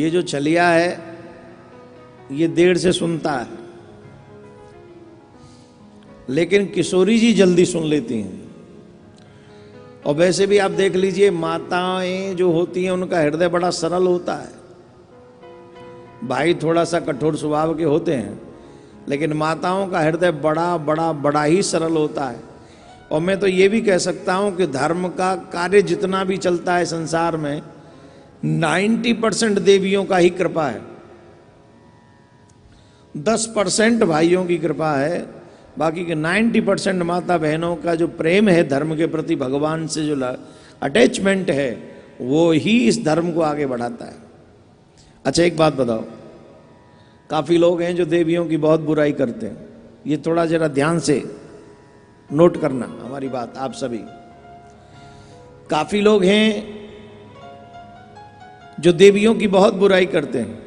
ये जो छलिया है ये देर से सुनता है, लेकिन किशोरी जी जल्दी सुन लेती हैं। और वैसे भी आप देख लीजिए, माताएं जो होती हैं उनका हृदय बड़ा सरल होता है। भाई थोड़ा सा कठोर स्वभाव के होते हैं, लेकिन माताओं का हृदय बड़ा बड़ा बड़ा ही सरल होता है। और मैं तो ये भी कह सकता हूं कि धर्म का कार्य जितना भी चलता है संसार में, 90% देवियों का ही कृपा है, 10% भाइयों की कृपा है। बाकी के 90% माता बहनों का जो प्रेम है धर्म के प्रति, भगवान से जो अटैचमेंट है, वो ही इस धर्म को आगे बढ़ाता है। अच्छा एक बात बताओ, काफी लोग हैं जो देवियों की बहुत बुराई करते हैं। ये थोड़ा जरा ध्यान से नोट करना हमारी बात, आप सभी। काफी लोग हैं जो देवियों की बहुत बुराई करते हैं,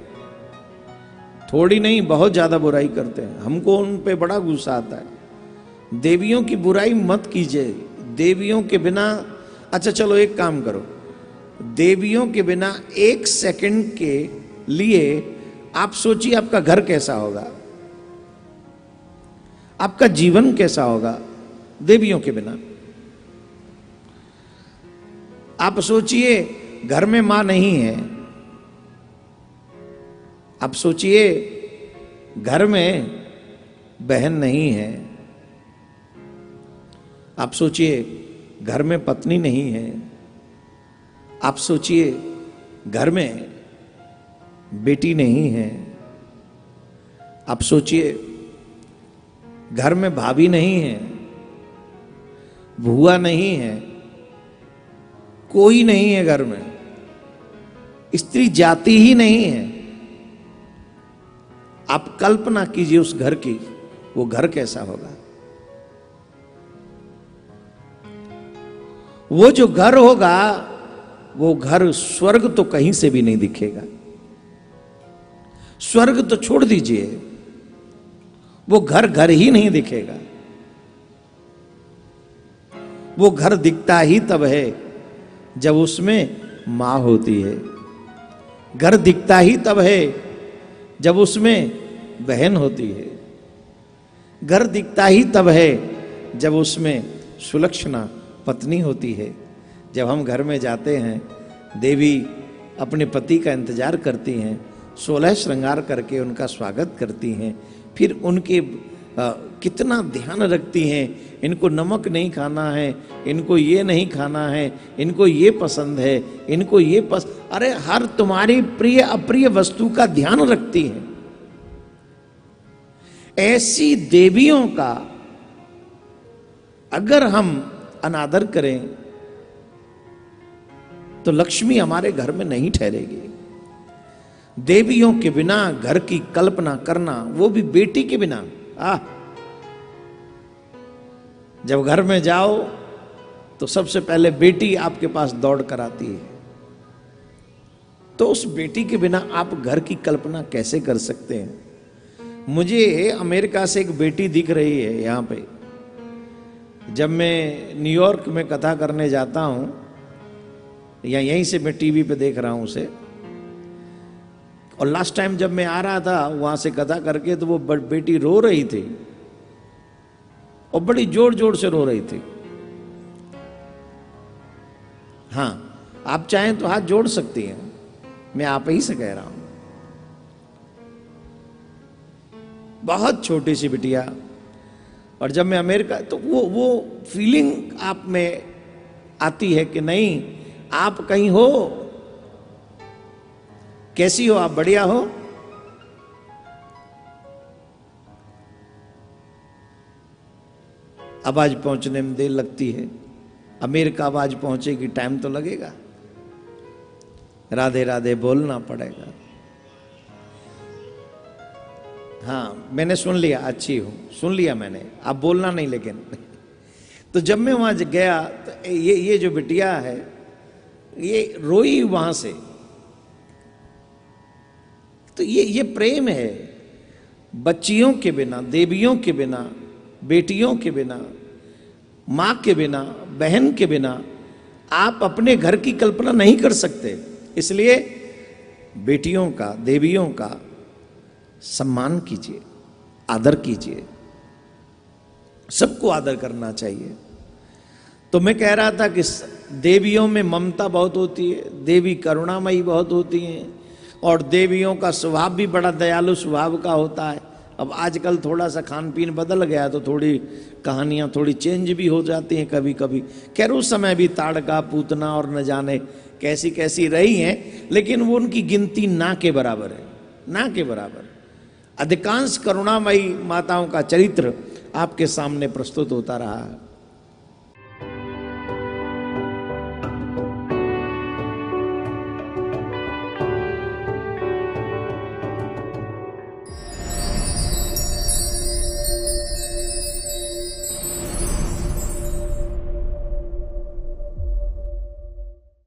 थोड़ी नहीं बहुत ज्यादा बुराई करते हैं। हमको उन पे बड़ा गुस्सा आता है। देवियों की बुराई मत कीजिए, देवियों के बिना। अच्छा चलो एक काम करो, देवियों के बिना एक सेकंड के लिए आप सोचिए आपका घर कैसा होगा, आपका जीवन कैसा होगा देवियों के बिना। आप सोचिए घर में मां नहीं है, आप सोचिए घर में बहन नहीं है, आप सोचिए घर में पत्नी नहीं है, आप सोचिए घर में बेटी नहीं है, आप सोचिए घर में भाभी नहीं है, भूआ नहीं है, कोई नहीं है घर में, स्त्री जाति ही नहीं है। आप कल्पना कीजिए उस घर की, वो घर कैसा होगा। वो जो घर होगा, वो घर स्वर्ग तो कहीं से भी नहीं दिखेगा। स्वर्ग तो छोड़ दीजिए, वो घर घर ही नहीं दिखेगा। वो घर दिखता ही तब है जब उसमें मां होती है, घर दिखता ही तब है जब उसमें बहन होती है, घर दिखता ही तब है जब उसमें सुलक्षणा पत्नी होती है। जब हम घर में जाते हैं, देवी अपने पति का इंतजार करती हैं, 16 श्रृंगार करके उनका स्वागत करती हैं, फिर उनके कितना ध्यान रखती हैं, इनको नमक नहीं खाना है, इनको ये नहीं खाना है, इनको ये पसंद है, इनको ये अरे हर तुम्हारी प्रिय अप्रिय वस्तु का ध्यान रखती हैं। ऐसी देवियों का अगर हम अनादर करें तो लक्ष्मी हमारे घर में नहीं ठहरेगी। देवियों के बिना घर की कल्पना करना, वो भी बेटी के बिना, जब घर में जाओ तो सबसे पहले बेटी आपके पास दौड़ कर आती है, तो उस बेटी के बिना आप घर की कल्पना कैसे कर सकते हैं। मुझे अमेरिका से एक बेटी दिख रही है यहां पे। जब मैं न्यूयॉर्क में कथा करने जाता हूं, या यहीं से मैं टीवी पे देख रहा हूं उसे, और लास्ट टाइम जब मैं आ रहा था वहां से कथा करके, तो वो बेटी रो रही थी, और बड़ी जोर जोर से रो रही थी। हां, आप चाहें तो हाथ जोड़ सकती हैं, मैं आप ही से कह रहा हूं। बहुत छोटी सी बिटिया। और जब मैं अमेरिका, तो वो फीलिंग आप में आती है कि नहीं, आप कहीं हो, कैसी हो आप, बढ़िया हो। अब आज पहुंचने में देर लगती है, अमेरिका अब आज पहुंचेगी, टाइम तो लगेगा, राधे राधे बोलना पड़ेगा। हाँ मैंने सुन लिया, अच्छी हूं, सुन लिया मैंने, आप बोलना नहीं लेकिन। तो जब मैं वहां गया तो ये जो बिटिया है ये रोई वहां से। तो ये प्रेम है। बच्चियों के बिना, देवियों के बिना, बेटियों के बिना, मां के बिना, बहन के बिना आप अपने घर की कल्पना नहीं कर सकते। इसलिए बेटियों का, देवियों का सम्मान कीजिए, आदर कीजिए। सबको आदर करना चाहिए। तो मैं कह रहा था कि देवियों में ममता बहुत होती है, देवी करुणामयी बहुत होती हैं, और देवियों का स्वभाव भी बड़ा दयालु स्वभाव का होता है। अब आजकल थोड़ा सा खान पीन बदल गया तो थोड़ी कहानियां थोड़ी चेंज भी हो जाती हैं कभी कभी। खैर उस समय भी ताड़का, पूतना और न जाने कैसी कैसी रही हैं, लेकिन वो उनकी गिनती ना के बराबर है, ना के बराबर। अधिकांश करुणामयी माताओं का चरित्र आपके सामने प्रस्तुत होता रहा है।